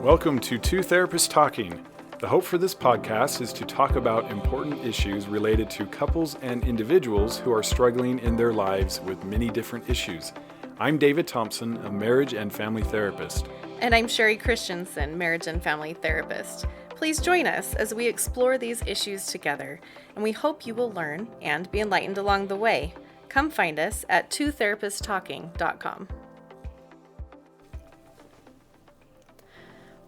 Welcome to Two Therapists Talking. The hope for this podcast is to talk about important issues related to couples and individuals who are struggling in their lives with many different issues. I'm David Thompson, a marriage and family therapist. And I'm Sherie Christensen, marriage and family therapist. Please join us as we explore these issues together, and we hope you will learn and be enlightened along the way. Come find us at twotherapisttalking.com.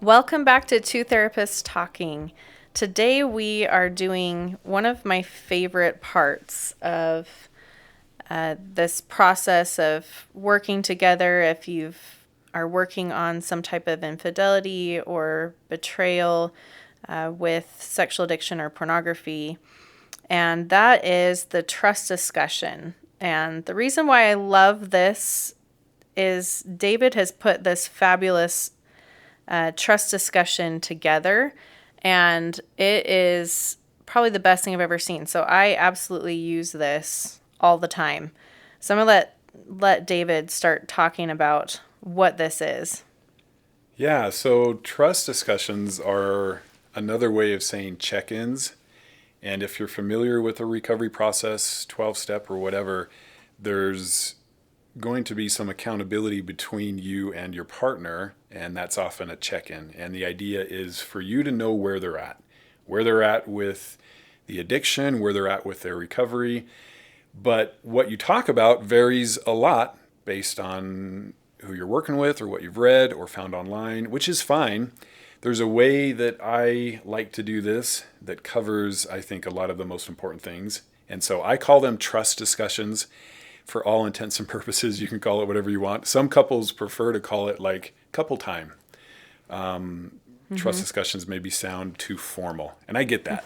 Welcome back to Two Therapists Talking. Today we are doing one of my favorite parts of this process of working together. If you are working on some type of infidelity or betrayal with sexual addiction or pornography, and that is the trust discussion. And the reason why I love this is David has put this fabulous trust discussion together, and it is probably the best thing I've ever seen. So I absolutely use this all the time. So I'm gonna let David start talking about what this is. Yeah, so trust discussions are another way of saying check-ins. And if you're familiar with a recovery process, 12-step or whatever, there's going to be some accountability between you and your partner, and that's often a check-in. And the idea is for you to know where they're at with the addiction, where they're at with their recovery. But what you talk about varies a lot based on who you're working with or what you've read or found online, which is fine. There's a way that I like to do this that covers, I think, a lot of the most important things. And so I call them trust discussions. For all intents and purposes, you can call it whatever you want. Some couples prefer to call it like couple time. Trust discussions maybe sound too formal, and I get that.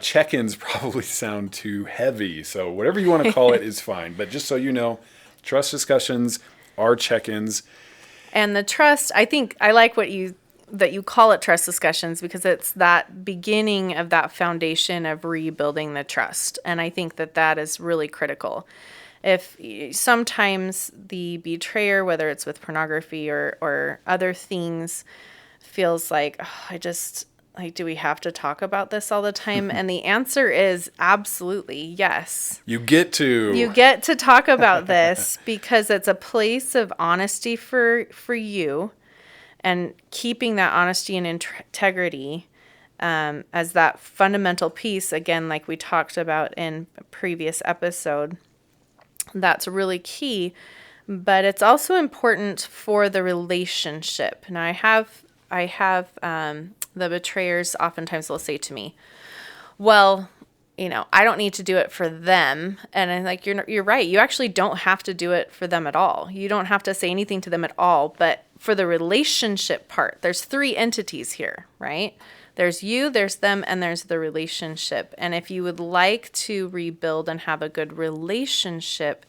Check-ins probably sound too heavy, so whatever you want to call it is fine. But just so you know, trust discussions are check-ins. And the trust, I think I like that you call it trust discussions because it's that beginning of that foundation of rebuilding the trust. And I think that is really critical. If sometimes the betrayer, whether it's with pornography or other things, feels like, do we have to talk about this all the time? And the answer is absolutely yes. You get to talk about this because it's a place of honesty for you, and keeping that honesty and integrity as that fundamental piece, again, like we talked about in a previous episode. That's really key, but it's also important for the relationship. Now, I have the betrayers oftentimes will say to me, well, I don't need to do it for them. And I'm like, you're right. You actually don't have to do it for them at all. You don't have to say anything to them at all. But for the relationship part, there's three entities here, right? There's you, there's them, and there's the relationship. And if you would like to rebuild and have a good relationship,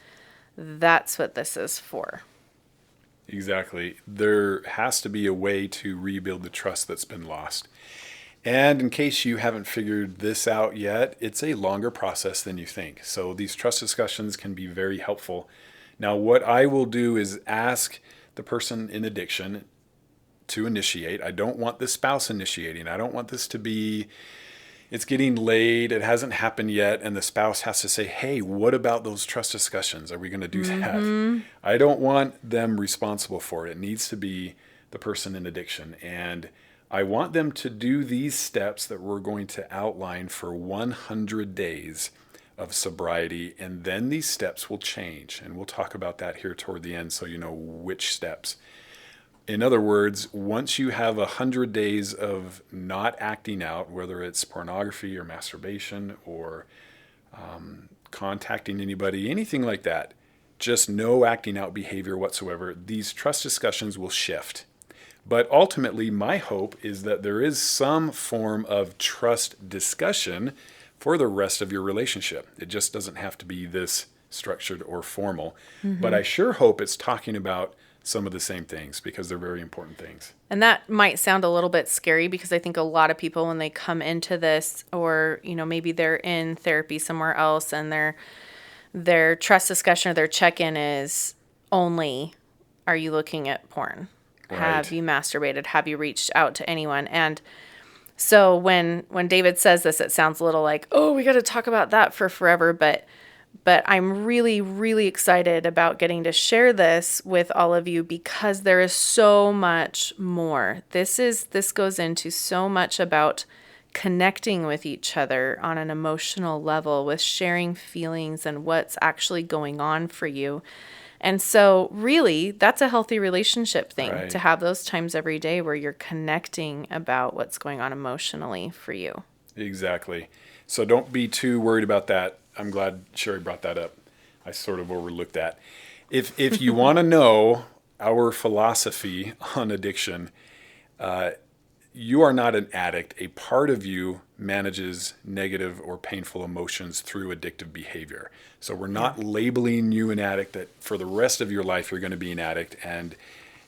that's what this is for. Exactly. There has to be a way to rebuild the trust that's been lost. And in case you haven't figured this out yet, it's a longer process than you think. So these trust discussions can be very helpful. Now, what I will do is ask the person in addiction to initiate. I don't want the spouse initiating. I don't want this to be, it's getting late, it hasn't happened yet, and the spouse has to say, hey, what about those trust discussions? Are we going to do that? I don't want them responsible for it. It needs to be the person in addiction. And I want them to do these steps that we're going to outline for 100 days of sobriety, and then these steps will change. And we'll talk about that here toward the end so you know which steps. In other words, once you have 100 days of not acting out, whether it's pornography or masturbation or contacting anybody, anything like that, just no acting out behavior whatsoever, these trust discussions will shift. But ultimately, my hope is that there is some form of trust discussion for the rest of your relationship. It just doesn't have to be this structured or formal. But I sure hope it's talking about some of the same things because they're very important things. And that might sound a little bit scary because I think a lot of people, when they come into this, or maybe they're in therapy somewhere else, and their trust discussion or their check-in is only, are you looking at porn? Have Right. you masturbated? Have you reached out to anyone? And so when David says this, it sounds a little like, oh, we got to talk about that for forever. But I'm really, really excited about getting to share this with all of you because there is so much more. This goes into so much about connecting with each other on an emotional level, with sharing feelings and what's actually going on for you. And so, really, that's a healthy relationship thing to Right. have those times every day where you're connecting about what's going on emotionally for you. Exactly. So don't be too worried about that. I'm glad Sherie brought that up. I sort of overlooked that. If you want to know our philosophy on addiction, you are not an addict. A part of you manages negative or painful emotions through addictive behavior. So we're Yeah. not labeling you an addict that for the rest of your life you're going to be an addict and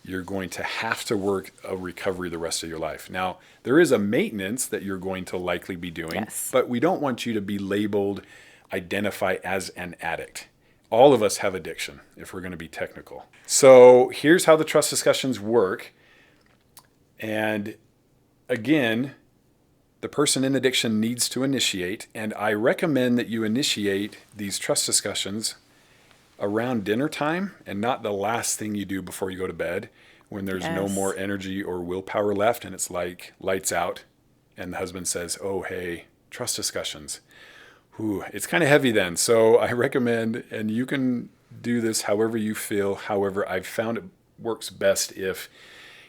you're going to have to work a recovery the rest of your life. Now, there is a maintenance that you're going to likely be doing, Yes. but we don't want you to be labeled, identify as an addict. All of us have addiction if we're going to be technical. So here's how the trust discussions work. And again, the person in addiction needs to initiate, and I recommend that you initiate these trust discussions around dinner time and not the last thing you do before you go to bed when there's no more Yes. energy or willpower left and it's like lights out and the husband says, oh, hey, trust discussions. Ooh, it's kind of heavy then. So I recommend, and you can do this however you feel. However, I've found it works best if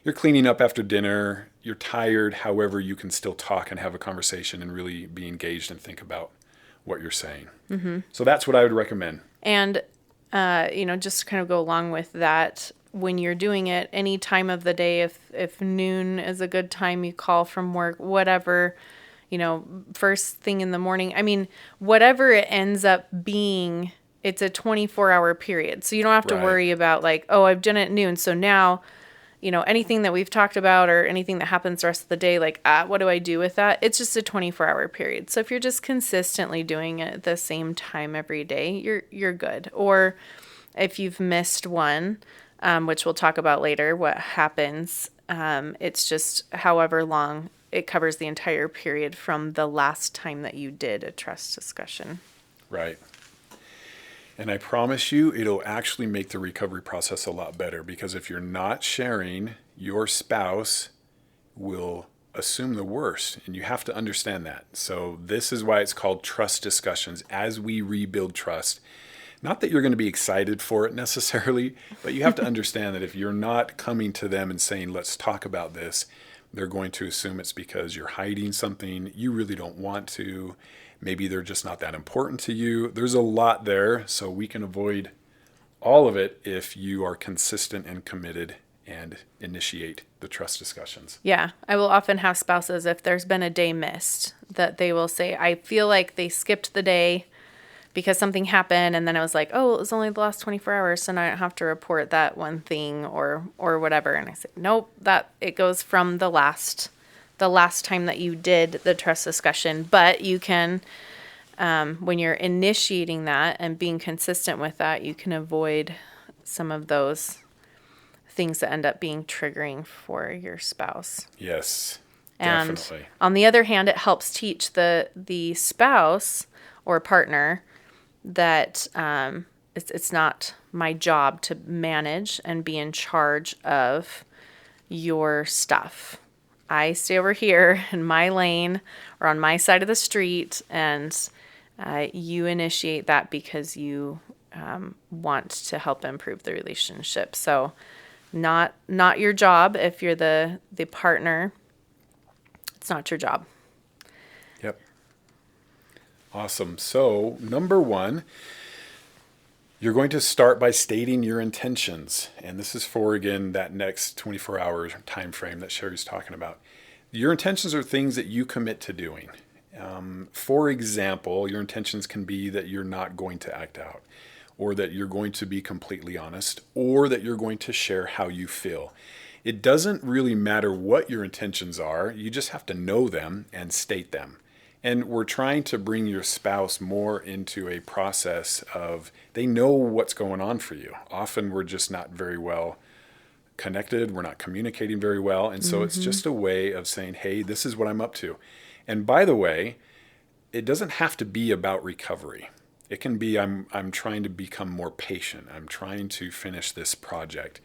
you're cleaning up after dinner, you're tired, however, you can still talk and have a conversation and really be engaged and think about what you're saying. So that's what I would recommend. And, just to kind of go along with that, when you're doing it any time of the day, if noon is a good time, you call from work, whatever, first thing in the morning. I mean, whatever it ends up being, it's a 24-hour period. So you don't have to Right. worry about like, oh, I've done it at noon. So now, anything that we've talked about or anything that happens the rest of the day, like, what do I do with that? It's just a 24-hour period. So if you're just consistently doing it at the same time every day, you're good. Or if you've missed one, which we'll talk about later, what happens, it's just however long it covers the entire period from the last time that you did a trust discussion. Right. And I promise you, it'll actually make the recovery process a lot better because if you're not sharing, your spouse will assume the worst. And you have to understand that. So, this is why it's called trust discussions as we rebuild trust. Not that you're going to be excited for it necessarily, but you have to understand that if you're not coming to them and saying, let's talk about this, they're going to assume it's because you're hiding something you really don't want to. Maybe they're just not that important to you. There's a lot there, so we can avoid all of it if you are consistent and committed and initiate the trust discussions. Yeah, I will often have spouses, if there's been a day missed, that they will say, I feel like they skipped the day because something happened, and then I was like, oh, it was only the last 24 hours, so now I don't have to report that one thing or whatever. And I said, nope, that it goes from the last time that you did the trust discussion. But you can, when you're initiating that and being consistent with that, you can avoid some of those things that end up being triggering for your spouse. Yes, And definitely. on the other hand, it helps teach the spouse or partner that it's not my job to manage and be in charge of your stuff. I stay over here in my lane or on my side of the street, and you initiate that because you want to help improve the relationship. So, not your job if you're the partner. It's not your job. Yep. Awesome. So, number one, you're going to start by stating your intentions. And this is for, again, that next 24-hour time frame that Sherry's talking about. Your intentions are things that you commit to doing. For example, your intentions can be that you're not going to act out, or that you're going to be completely honest, or that you're going to share how you feel. It doesn't really matter what your intentions are. You just have to know them and state them. And we're trying to bring your spouse more into a process of they know what's going on for you. Often we're just not very well connected. We're not communicating very well. And so it's just a way of saying, hey, this is what I'm up to. And by the way, it doesn't have to be about recovery. It can be I'm trying to become more patient. I'm trying to finish this project.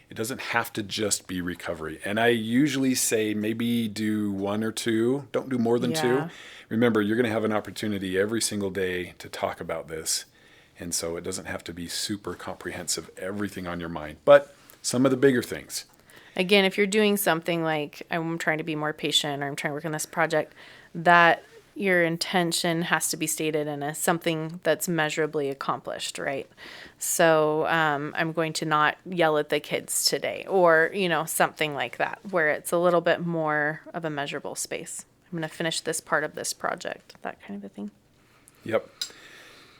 It doesn't have to just be recovery. And I usually say maybe do one or two. Don't do more than two. Yeah. Remember, you're going to have an opportunity every single day to talk about this. And so it doesn't have to be super comprehensive, everything on your mind. But some of the bigger things. Again, if you're doing something like I'm trying to be more patient or I'm trying to work on this project, that your intention has to be stated in something that's measurably accomplished, right? So I'm going to not yell at the kids today, or, something like that, where it's a little bit more of a measurable space. I'm going to finish this part of this project, that kind of a thing. Yep.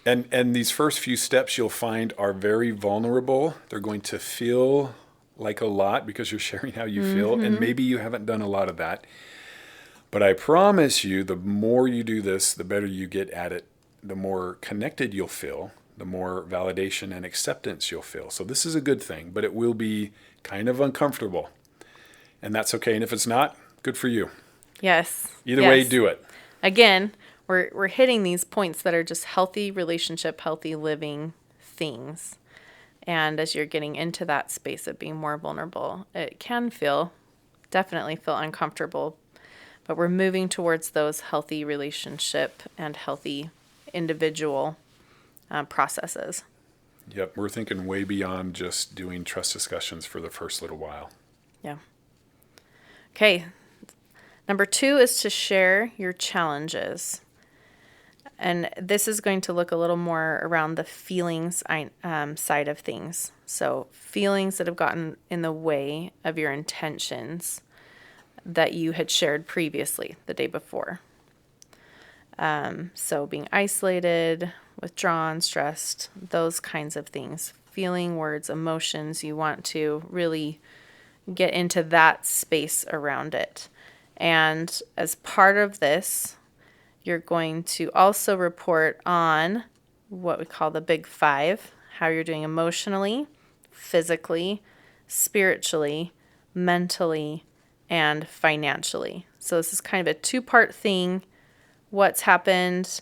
And these first few steps you'll find are very vulnerable. They're going to feel like a lot because you're sharing how you feel, and maybe you haven't done a lot of that. But I promise you, the more you do this, the better you get at it, the more connected you'll feel, the more validation and acceptance you'll feel. So this is a good thing, but it will be kind of uncomfortable. And that's okay. And if it's not, good for you. Yes. Either way, do it. Again, we're hitting these points that are just healthy relationship, healthy living things. And as you're getting into that space of being more vulnerable, it can definitely feel uncomfortable. But we're moving towards those healthy relationship and healthy individual processes. Yep, we're thinking way beyond just doing trust discussions for the first little while. Yeah. Okay. Number 2 is to share your challenges. And this is going to look a little more around the feelings side of things. So feelings that have gotten in the way of your intentions that you had shared previously the day before. So being isolated, withdrawn, stressed, those kinds of things. Feeling, words, emotions, you want to really get into that space around it. And as part of this, you're going to also report on what we call the big 5, how you're doing emotionally, physically, spiritually, mentally, and financially. So this is kind of a 2-part thing. What's happened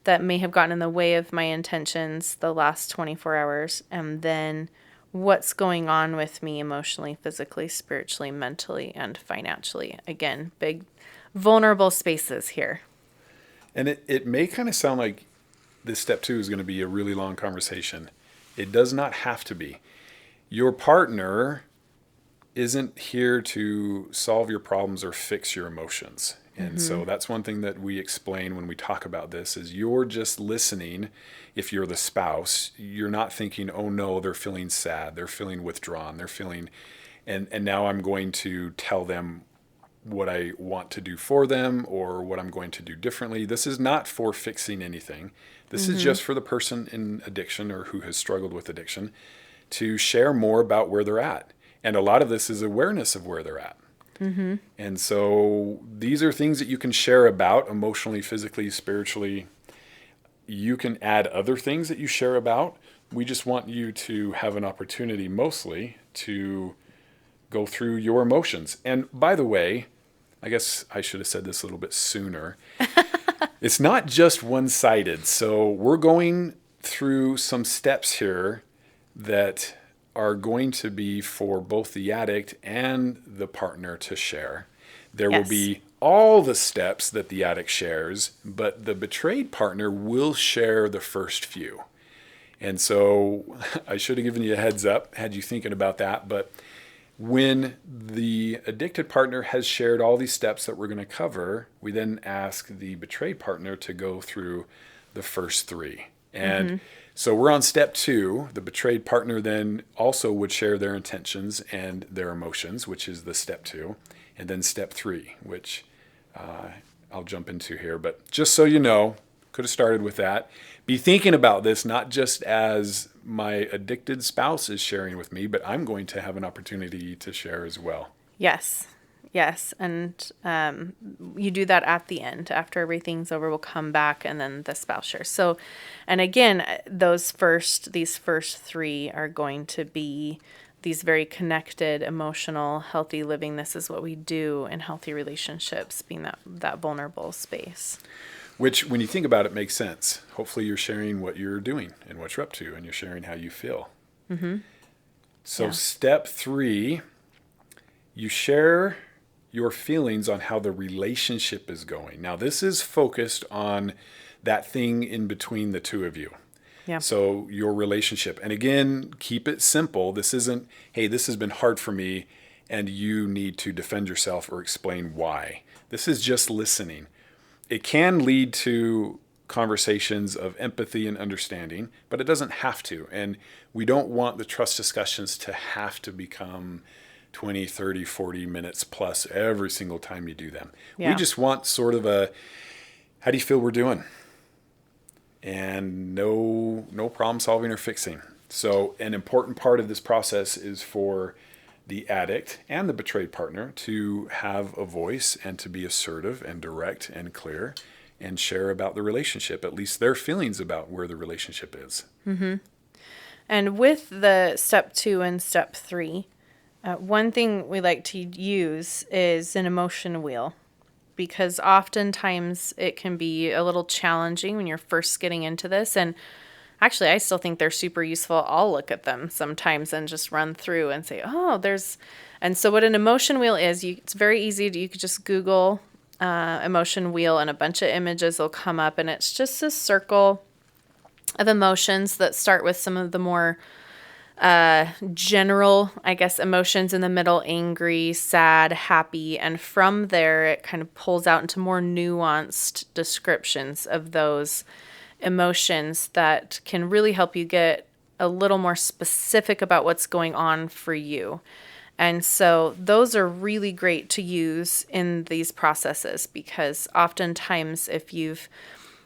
that may have gotten in the way of my intentions the last 24 hours, and then what's going on with me emotionally, physically, spiritually, mentally, and financially. Again, big vulnerable spaces here. And it may kind of sound like this step 2 is going to be a really long conversation. It does not have to be. Your partner isn't here to solve your problems or fix your emotions. And so that's one thing that we explain when we talk about this is you're just listening. If you're the spouse, you're not thinking, oh no, they're feeling sad, they're feeling withdrawn, they're feeling, and now I'm going to tell them what I want to do for them or what I'm going to do differently. This is not for fixing anything. This is just for the person in addiction or who has struggled with addiction to share more about where they're at. And a lot of this is awareness of where they're at. And so these are things that you can share about emotionally, physically, spiritually. You can add other things that you share about. We just want you to have an opportunity mostly to go through your emotions. And by the way, I guess I should have said this a little bit sooner. It's not just one-sided. So we're going through some steps here that are going to be for both the addict and the partner to share. There will be all the steps that the addict shares, but the betrayed partner will share the first few. And so I should have given you a heads up, had you thinking about that. But when the addicted partner has shared all these steps that we're going to cover, we then ask the betrayed partner to go through the first 3. And so we're on step 2. The betrayed partner then also would share their intentions and their emotions, which is the step 2. And then step 3, which I'll jump into here. But just so you know, could have started with that. Be thinking about this not just as my addicted spouse is sharing with me, but I'm going to have an opportunity to share as well. Yes. And you do that at the end. After everything's over, we'll come back and then the spouse shares. So, and again, these first 3 are going to be these very connected, emotional, healthy living. This is what we do in healthy relationships, being that vulnerable space. Which, when you think about it, makes sense. Hopefully you're sharing what you're doing and what you're up to, and you're sharing how you feel. So Yeah. step 3, you share your feelings on how the relationship is going. Now, this is focused on that thing in between the two of you. Yeah. So your relationship. And again, keep it simple. This isn't, hey, this has been hard for me and you need to defend yourself or explain why. This is just listening. It can lead to conversations of empathy and understanding, but it doesn't have to. And we don't want the trust discussions to have to become 20, 30, 40 minutes plus every single time you do them. Yeah. We just want sort of a, how do you feel we're doing? And no problem solving or fixing. So an important part of this process is for the addict and the betrayed partner to have a voice and to be assertive and direct and clear and share about the relationship, at least their feelings about where the relationship is. And with the step 2 and step 3, one thing we like to use is an emotion wheel, because oftentimes it can be a little challenging when you're first getting into this. And actually, I still think they're super useful. I'll look at them sometimes and just run through and say, oh, there's... And so what an emotion wheel is, it's very easy. You could just Google emotion wheel and a bunch of images will come up. And it's just a circle of emotions that start with some of the more general, I guess, emotions in the middle: angry, sad, happy. And from there, it kind of pulls out into more nuanced descriptions of those emotions that can really help you get a little more specific about what's going on for you. And so those are really great to use in these processes, because oftentimes if you've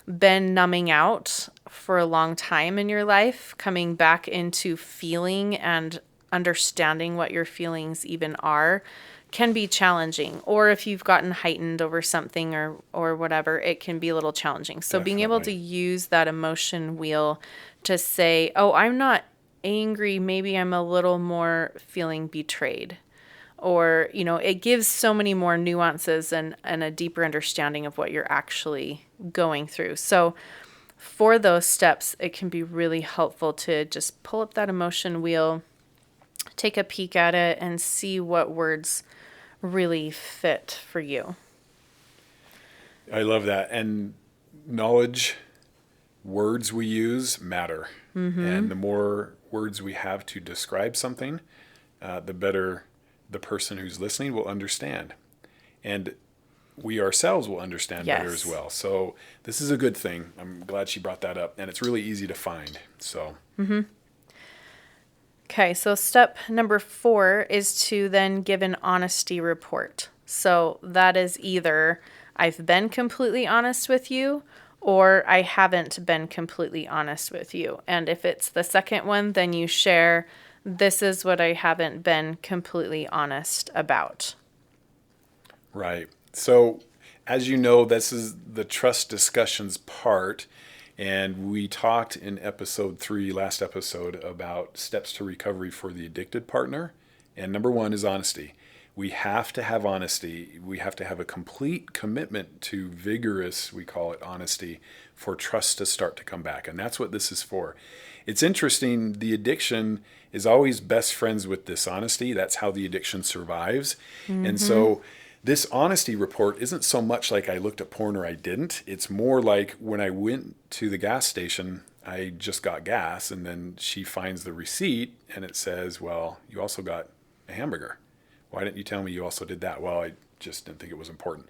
been numbing out for a long time in your life, coming back into feeling and understanding what your feelings even are can be challenging. Or if you've gotten heightened over something or whatever, it can be a little challenging. So being able to use that emotion wheel to say, oh, I'm not angry, maybe I'm a little more feeling betrayed. Or, it gives so many more nuances and a deeper understanding of what you're actually going through. So for those steps, it can be really helpful to just pull up that emotion wheel, take a peek at it, and see what words really fit for you. I love that. And knowledge, words we use matter. And the more words we have to describe something, the better the person who's listening will understand. And we ourselves will understand better as well. So this is a good thing. I'm glad she brought that up. And it's really easy to find. So. Okay, so step number 4 is to then give an honesty report. So that is either I've been completely honest with you, or I haven't been completely honest with you. And if it's the second one, then you share, this is what I haven't been completely honest about. Right. So, as you know, this is the trust discussions part. And we talked in episode 3, last episode, about steps to recovery for the addicted partner. And number 1 is honesty. We have to have honesty. We have to have a complete commitment to vigorous, we call it, honesty for trust to start to come back. And that's what this is for. It's interesting. The addiction is always best friends with dishonesty. That's how the addiction survives. And so this honesty report isn't so much like I looked at porn or I didn't. It's more like when I went to the gas station, I just got gas, and then she finds the receipt and it says, well, you also got a hamburger. Why didn't you tell me you also did that? Well, I just didn't think it was important.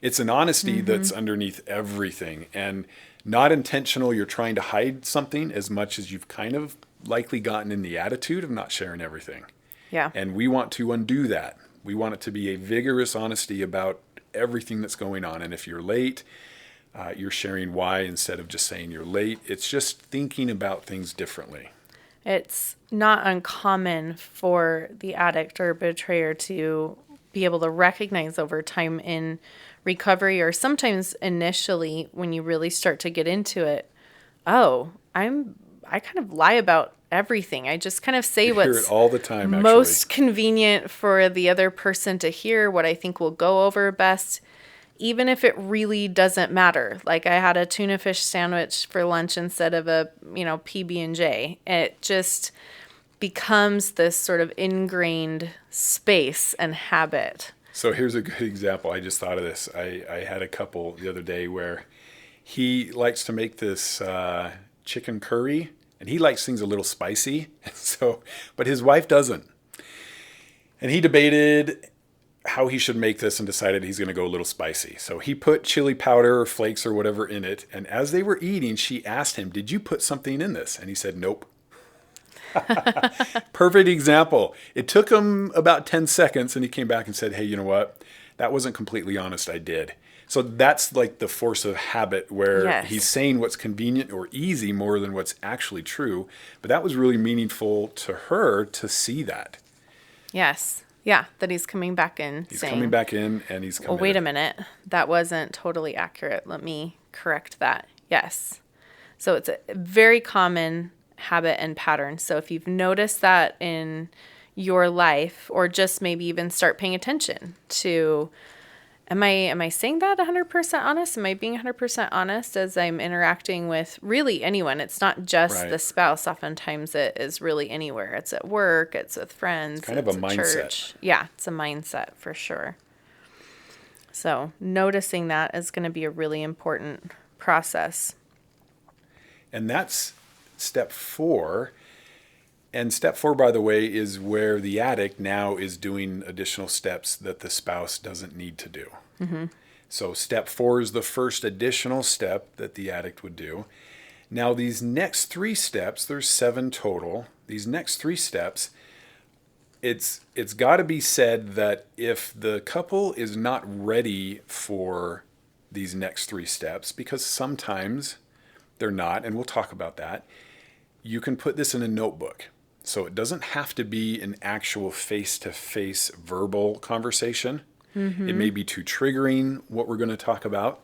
It's an honesty that's underneath everything, and not intentional. You're trying to hide something as much as you've kind of likely gotten in the attitude of not sharing everything. Yeah. And we want to undo that. We want it to be a vigorous honesty about everything that's going on. And if you're late, you're sharing why instead of just saying you're late. It's just thinking about things differently. It's not uncommon for the addict or betrayer to be able to recognize over time in recovery, or sometimes initially when you really start to get into it, oh, I kind of lie about everything. I just kind of say I hear it what's all the time, actually. most convenient for the other person to hear, what I think will go over best, even if it really doesn't matter. Like I had a tuna fish sandwich for lunch instead of a, PB&J. It just becomes this sort of ingrained space and habit. So here's a good example. I just thought of this. I had a couple the other day where he likes to make this chicken curry, and he likes things a little spicy. So, but his wife doesn't. And he debated how he should make this and decided he's going to go a little spicy. So he put chili powder or flakes or whatever in it. And as they were eating, she asked him, "Did you put something in this?" And he said, "Nope." Perfect example. It took him about 10 seconds and he came back and said, "Hey, you know what? That wasn't completely honest. I did." So that's like the force of habit where Yes. he's saying what's convenient or easy more than what's actually true. But that was really meaningful to her to see that. Yes. Yeah, that he's coming back in He's saying, coming back in and he's coming. well, wait a minute. That wasn't totally accurate. Let me correct that. Yes. So it's a very common habit and pattern. So if you've noticed that in your life, or just maybe even start paying attention to, am I saying that 100% honest? Am I being 100% honest as I'm interacting with really anyone? It's not just Right. the spouse. Oftentimes it is really anywhere. It's at work, it's with friends, It's kind of it's a at mindset. church. Yeah, it's a mindset for sure. So noticing that is going to be a really important process. And that's step 4. And step 4, by the way, is where the addict now is doing additional steps that the spouse doesn't need to do. Mm-hmm. So step 4 is the first additional step that the addict would do. Now, these next 3 steps, there's 7 total. These next 3 steps, it's got to be said that if the couple is not ready for these next 3 steps, because sometimes they're not, and we'll talk about that, you can put this in a notebook. So it doesn't have to be an actual face-to-face verbal conversation. Mm-hmm. It may be too triggering, what we're going to talk about,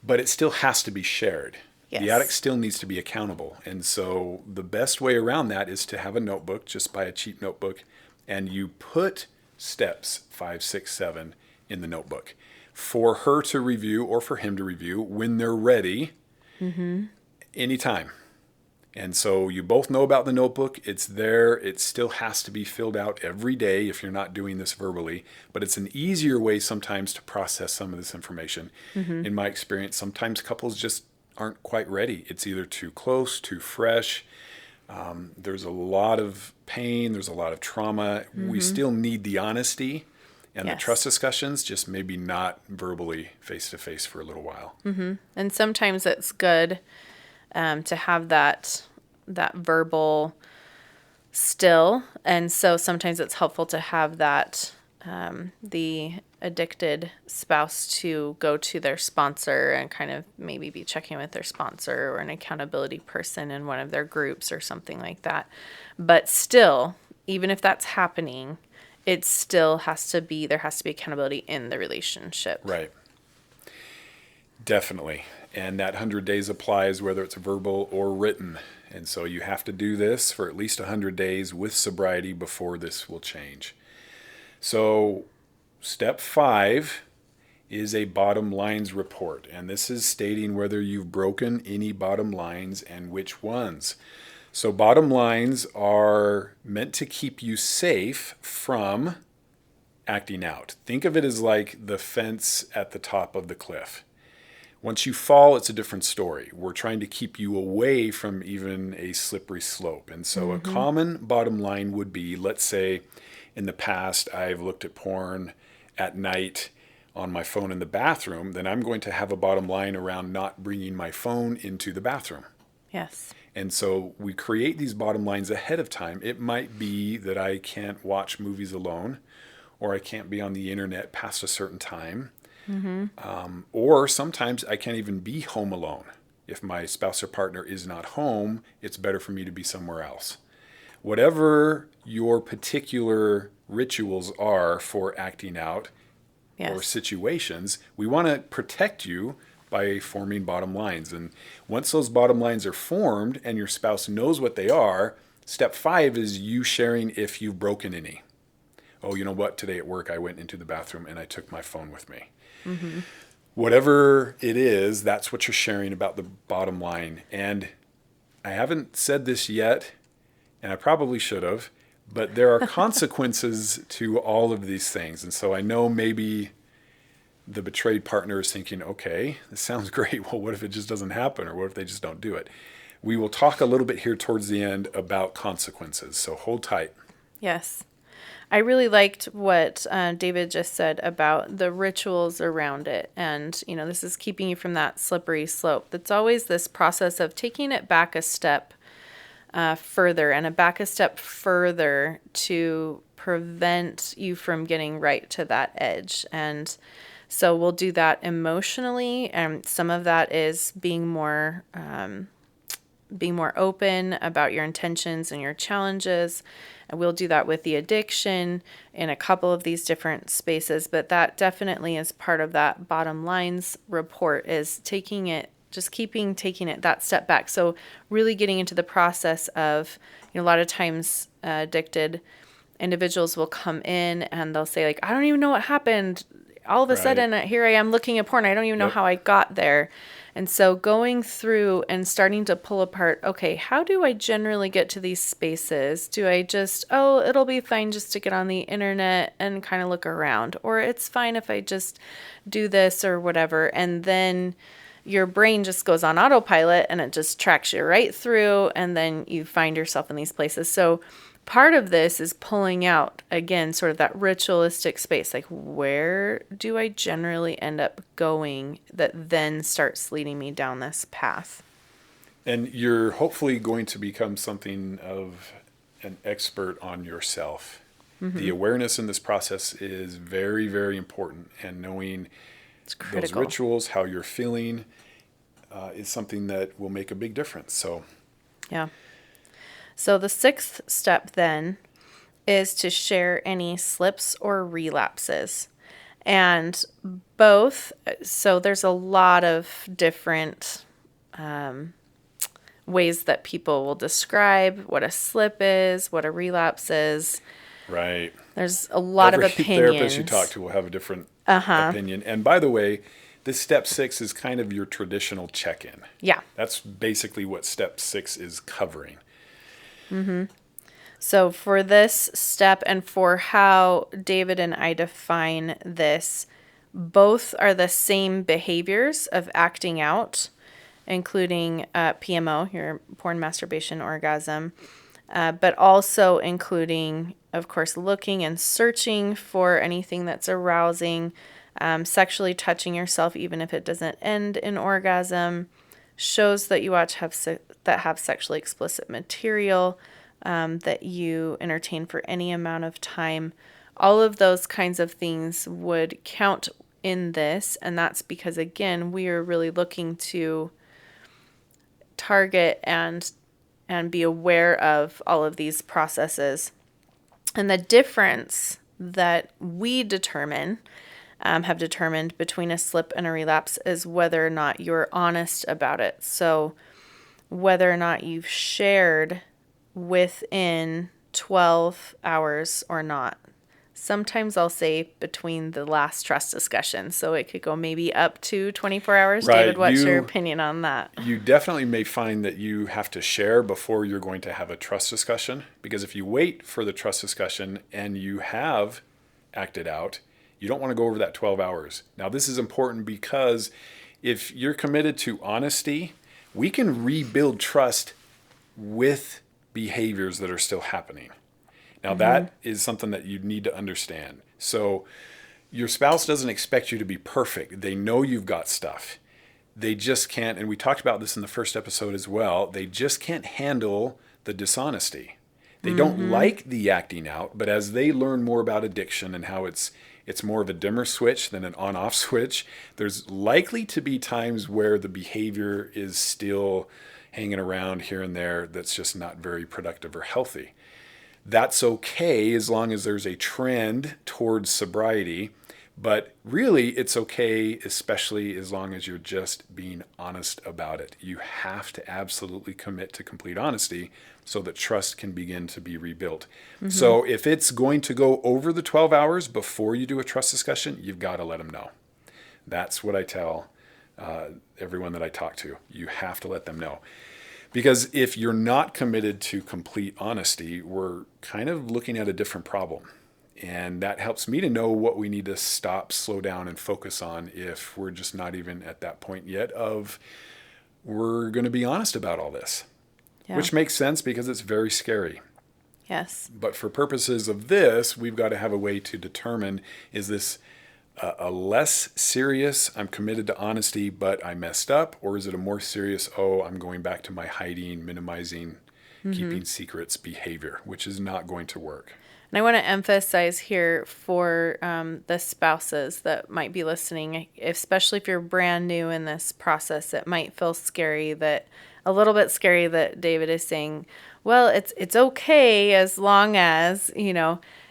but it still has to be shared. Yes. The addict still needs to be accountable. And so the best way around that is to have a notebook, just buy a cheap notebook, and you put steps 5, 6, 7 in the notebook for her to review or for him to review when they're ready, anytime. And so you both know about the notebook. It's there. It still has to be filled out every day if you're not doing this verbally. But it's an easier way sometimes to process some of this information. In my experience, sometimes couples just aren't quite ready. It's either too close, too fresh. There's a lot of pain. There's a lot of trauma. We still need the honesty and the Yes. trust discussions, just maybe not verbally face-to-face for a little while. And sometimes it's good to have that verbal still. And so sometimes it's helpful to have that the addicted spouse to go to their sponsor and kind of maybe be checking with their sponsor or an accountability person in one of their groups or something like that. But still, even if that's happening, it still has to be, there has to be accountability in the relationship. Right. Definitely. And that 100 days applies whether it's verbal or written. And so you have to do this for at least 100 days with sobriety before this will change. So step 5 is a bottom lines report. And this is stating whether you've broken any bottom lines and which ones. So bottom lines are meant to keep you safe from acting out. Think of it as like the fence at the top of the cliff. Once you fall, it's a different story. We're trying to keep you away from even a slippery slope. And so a common bottom line would be, let's say in the past, I've looked at porn at night on my phone in the bathroom, then I'm going to have a bottom line around not bringing my phone into the bathroom. Yes. And so we create these bottom lines ahead of time. It might be that I can't watch movies alone, or I can't be on the internet past a certain time. Or sometimes I can't even be home alone. If my spouse or partner is not home, it's better for me to be somewhere else. Whatever your particular rituals are for acting out or Yes. situations, we want to protect you by forming bottom lines. And once those bottom lines are formed and your spouse knows what they are, Step 5 is you sharing if you've broken any. Oh, you know what? Today at work, I went into the bathroom and I took my phone with me. Mm-hmm. Whatever it is, that's what you're sharing about the bottom line. And I haven't said this yet, and I probably should have, but there are consequences to all of these things. And so I know maybe the betrayed partner is thinking, okay, this sounds great. Well, what if it just doesn't happen? Or what if they just don't do it? We will talk a little bit here towards the end about consequences. So hold tight. Yes. I really liked what David just said about the rituals around it. And, this is keeping you from that slippery slope. That's always this process of taking it back a step further and back a step further to prevent you from getting right to that edge. And so we'll do that emotionally. And some of that is being more open about your intentions and your challenges. And we'll do that with the addiction in a couple of these different spaces. But that definitely is part of that bottom lines report, is taking it that step back. So really getting into the process of, a lot of times addicted individuals will come in and they'll say, like, I don't even know what happened. All of a sudden, here I am looking at porn. I don't even know how I got there. And so going through and starting to pull apart, okay, how do I generally get to these spaces? Do I just, it'll be fine just to get on the internet and kind of look around, or it's fine if I just do this or whatever. And then your brain just goes on autopilot and it just tracks you right through. And then you find yourself in these places. So part of this is pulling out, again, sort of that ritualistic space. Like, where do I generally end up going that then starts leading me down this path? And you're hopefully going to become something of an expert on yourself. Mm-hmm. The awareness in this process is very, very important. And knowing those rituals, how you're feeling, is something that will make a big difference. So, yeah. So the 6th step then is to share any slips or relapses. And both, so there's a lot of different ways that people will describe what a slip is, what a relapse is. Right. There's a lot of opinions. Every therapist you talk to will have a different opinion. And by the way, this step 6 is kind of your traditional check-in. Yeah. That's basically what step 6 is covering. Mm-hmm. So for this step and for how David and I define this, both are the same behaviors of acting out, including PMO, your porn, masturbation, orgasm, but also including, of course, looking and searching for anything that's arousing, sexually touching yourself, even if it doesn't end in orgasm, shows that you watch that have sexually explicit material, that you entertain for any amount of time. All of those kinds of things would count in this, and that's because, again, we are really looking to target and be aware of all of these processes. And the difference that we have determined between a slip and a relapse is whether or not you're honest about it. So whether or not you've shared within 12 hours or not. Sometimes I'll say between the last trust discussion. So it could go maybe up to 24 hours. Right. David, what's your opinion on that? You definitely may find that you have to share before you're going to have a trust discussion. Because if you wait for the trust discussion and you have acted out, you don't want to go over that 12 hours. Now, this is important because if you're committed to honesty, we can rebuild trust with behaviors that are still happening. Now, that is something that you need to understand. So your spouse doesn't expect you to be perfect. They know you've got stuff. They just can't, and we talked about this in the first episode as well, they just can't handle the dishonesty. They don't like the acting out, but as they learn more about addiction and how it's more of a dimmer switch than an on-off switch, there's likely to be times where the behavior is still hanging around here and there that's just not very productive or healthy. That's okay as long as there's a trend towards sobriety, But really, it's okay, especially as long as you're just being honest about it. You have to absolutely commit to complete honesty so that trust can begin to be rebuilt. So if it's going to go over the 12 hours before you do a trust discussion, you've got to let them know. That's what I tell everyone that I talk to. You have to let them know. Because if you're not committed to complete honesty, we're kind of looking at a different problem. And that helps me to know what we need to stop, slow down, and focus on if we're just not even at that point yet of we're going to be honest about all this, Yeah. which makes sense because it's very scary. Yes. But for purposes of this, we've got to have a way to determine, is this a less serious, I'm committed to honesty, but I messed up? Or is it a more serious, oh, I'm going back to my hiding, minimizing, keeping secrets behavior, which is not going to work. And I want to emphasize here for the spouses that might be listening, especially if you're brand new in this process, it might feel scary a little bit scary that David is saying, well, it's okay as long as,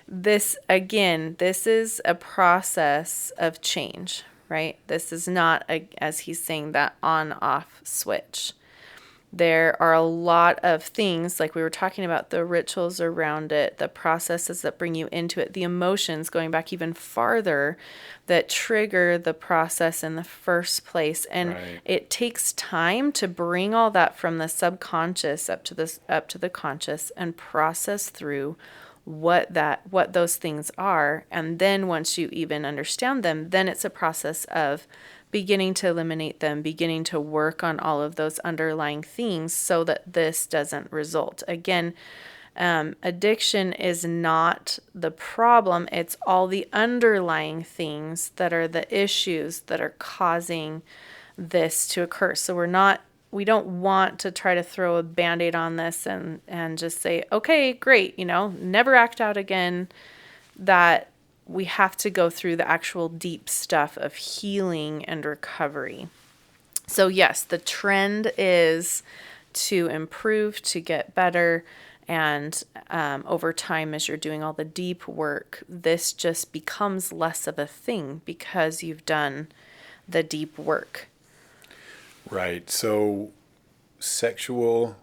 this is a process of change, right? This is not, as he's saying, that on-off switch. There are a lot of things, like we were talking about, the rituals around it, the processes that bring you into it, the emotions going back even farther that trigger the process in the first place. And Right. it takes time to bring all that from the subconscious up to the conscious and process through what those things are. And then once you even understand them, then it's a process of beginning to eliminate them, beginning to work on all of those underlying things so that this doesn't result. Again, addiction is not the problem. It's all the underlying things that are the issues that are causing this to occur. So we don't want to try to throw a Band-Aid on this and just say, okay, great, never act out again. That we have to go through the actual deep stuff of healing and recovery. So yes, the trend is to improve, to get better. And over time, as you're doing all the deep work, this just becomes less of a thing because you've done the deep work. Right. So sexual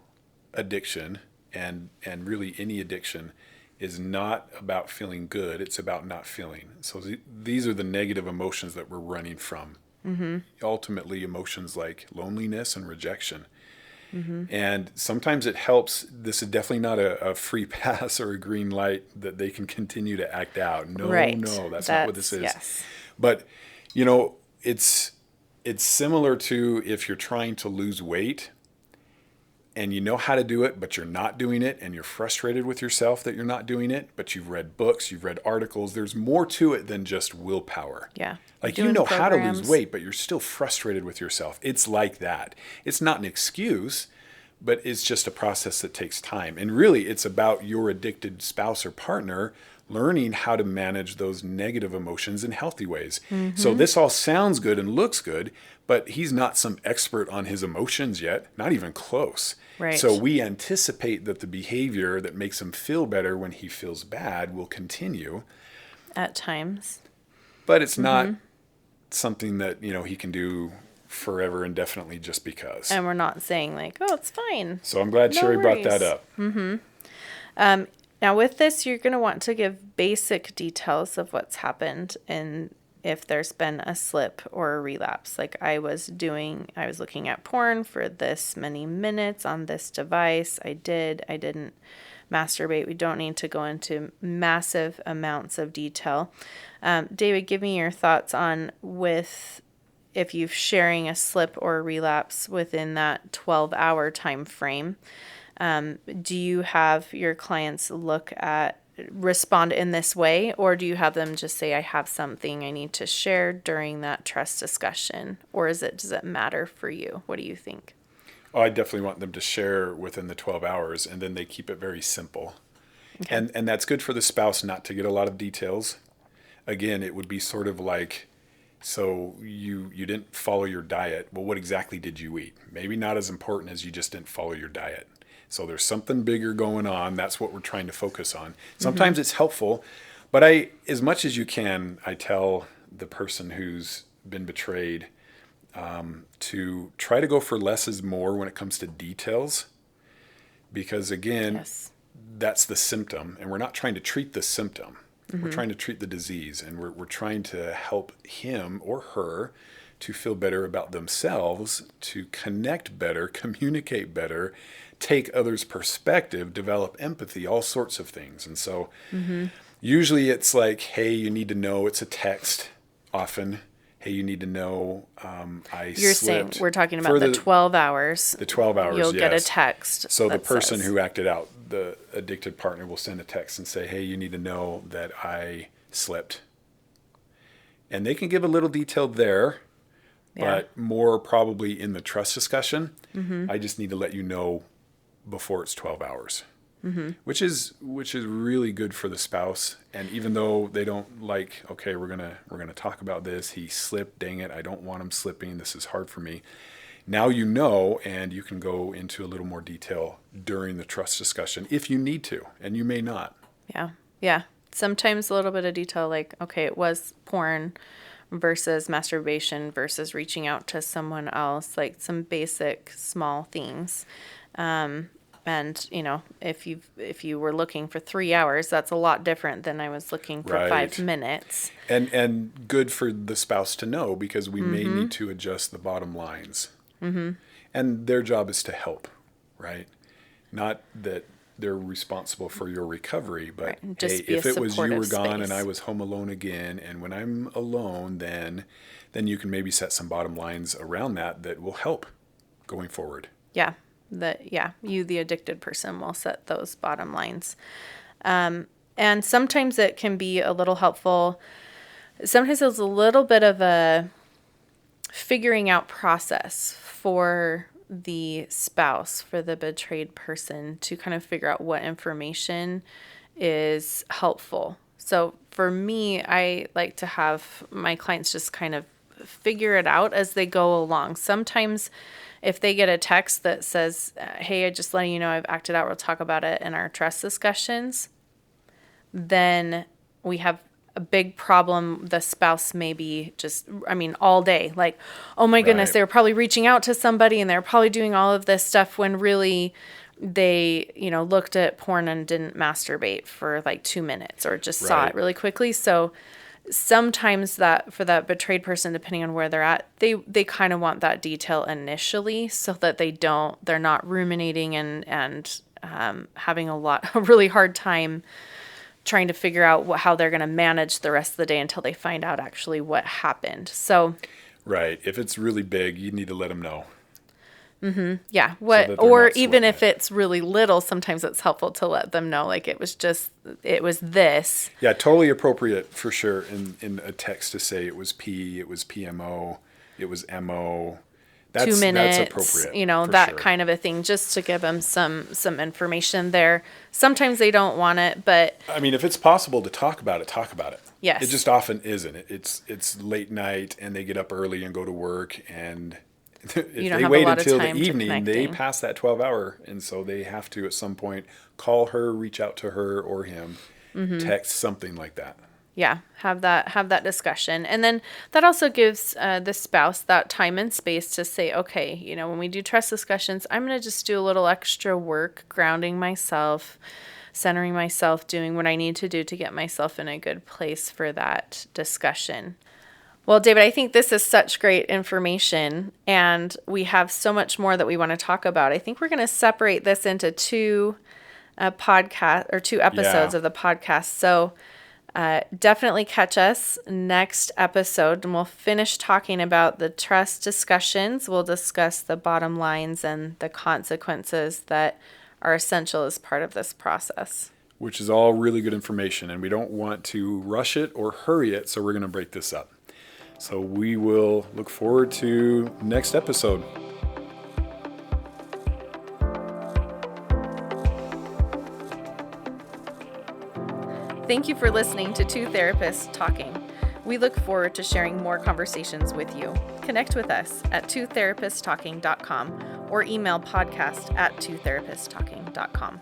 addiction and really any addiction is not about feeling good. It's about not feeling. So these are the negative emotions that we're running from. Mm-hmm. Ultimately, emotions like loneliness and rejection. Mm-hmm. And sometimes it helps. This is definitely not a free pass or a green light that they can continue to act out. No, Right. no, that's not what this is. Yes. But, it's similar to if you're trying to lose weight and you know how to do it, but you're not doing it, and you're frustrated with yourself that you're not doing it, but you've read books, you've read articles. There's more to it than just willpower. Yeah. Like Doing how to lose programs. weight, but you're still frustrated with yourself. It's like that. It's not an excuse, but it's just a process that takes time. And really, it's about your addicted spouse or partner learning how to manage those negative emotions in healthy ways. Mm-hmm. So this all sounds good and looks good, but he's not some expert on his emotions yet, not even close. Right. So we anticipate that the behavior that makes him feel better when he feels bad will continue. At times. But it's not something that, he can do forever indefinitely just because. And we're not saying it's fine. So I'm glad No Sherie brought worries. that up. Now with this, you're going to want to give basic details of what's happened and if there's been a slip or a relapse. Like I was looking at porn for this many minutes on this device. I didn't masturbate. We don't need to go into massive amounts of detail. David, give me your thoughts on if you're sharing a slip or a relapse within that 12-hour time frame. Do you have your clients respond in this way, or do you have them just say, I have something I need to share during that trust discussion? Or does it matter for you? What do you think? Oh, I definitely want them to share within the 12 hours, and then they keep it very simple. Okay. And that's good for the spouse not to get a lot of details. Again, it would be sort of like, so you didn't follow your diet. Well, what exactly did you eat? Maybe not as important as you just didn't follow your diet. So there's something bigger going on. That's what we're trying to focus on. Sometimes it's helpful, but as much as you can, I tell the person who's been betrayed to try to go for less is more when it comes to details. Because again, Yes. that's the symptom, and we're not trying to treat the symptom. We're trying to treat the disease, and we're trying to help him or her to feel better about themselves, to connect better, communicate better, take others' perspective, develop empathy, all sorts of things. And so usually it's like, hey, you need to know, it's a text often. Hey, you need to know You're saying slipped. we're talking For about the 12 hours. the 12 hours, You'll get a yes. text. So the that person says- who acted out, the addicted partner, will send a text and say, hey, you need to know that I slipped. And they can give a little detail there, but more probably in the trust discussion. I just need to let you know before it's 12 hours. Which is really good for the spouse. And even though they don't like, okay, we're gonna talk about this. He slipped. Dang it! I don't want him slipping. This is hard for me. Now you know, and you can go into a little more detail during the trust discussion if you need to, and you may not. Yeah. Sometimes a little bit of detail, like, okay, it was porn versus masturbation versus reaching out to someone else, like some basic small things. And if you were looking for 3 hours, that's a lot different than I was looking for Right. 5 minutes. And good for the spouse to know, because we may need to adjust the bottom lines. And their job is to help, right? Not that they're responsible for your recovery, but Right. Just hey, be a if it was you were supportive gone and space. I was home alone again, and when I'm alone, then you can maybe set some bottom lines around that will help going forward. Yeah. You, the addicted person, will set those bottom lines. And sometimes it can be a little helpful. Sometimes it's a little bit of a figuring out process for the spouse, for the betrayed person, to kind of figure out what information is helpful. So for me, I like to have my clients just kind of figure it out as they go along. Sometimes if they get a text that says, hey, I just letting you know I've acted out, we'll talk about it in our trust discussions, then we have a big problem. The spouse may be all day, like, oh my goodness, Right. they were probably reaching out to somebody and they're probably doing all of this stuff, when really they, looked at porn and didn't masturbate for like 2 minutes, or just saw Right. it really quickly. So sometimes that for that betrayed person, depending on where they're at, they kind of want that detail initially, so that they're not ruminating and having a really hard time trying to figure out how they're going to manage the rest of the day until they find out actually what happened. So Right. If it's really big, you need to let them know. yeah, that they're or not even sweating if it's really little, sometimes it's helpful to let them know, like, it was this. Yeah, totally appropriate for sure in a text to say it was P, it was PMO, it was MO. 2 minutes, That's appropriate. For that sure. kind of a thing, just to give them some information there. Sometimes they don't want it, but I mean, if it's possible to talk about it, talk about it. Yes. It just often isn't. It's late night and they get up early and go to work, and if don't they have a wait lot of until the time to evening, they connecting. pass that 12-hour, and so they have to at some point call her, reach out to her or him, Mm-hmm. text, something like that. yeah, have that discussion. And then that also gives the spouse that time and space to say, okay, when we do trust discussions, I'm going to just do a little extra work, grounding myself, centering myself, doing what I need to do to get myself in a good place for that discussion. Well, David, I think this is such great information, and we have so much more that we want to talk about. I think we're going to separate this into two episodes Yeah. of the podcast. So definitely catch us next episode, and we'll finish talking about the trust discussions. We'll discuss the bottom lines and the consequences that are essential as part of this process. Which is all really good information, and we don't want to rush it or hurry it, so we're going to break this up. So we will look forward to next episode. Thank you for listening to Two Therapists Talking. We look forward to sharing more conversations with you. Connect with us at twotherapisttalking.com or email podcast@twotherapisttalking.com.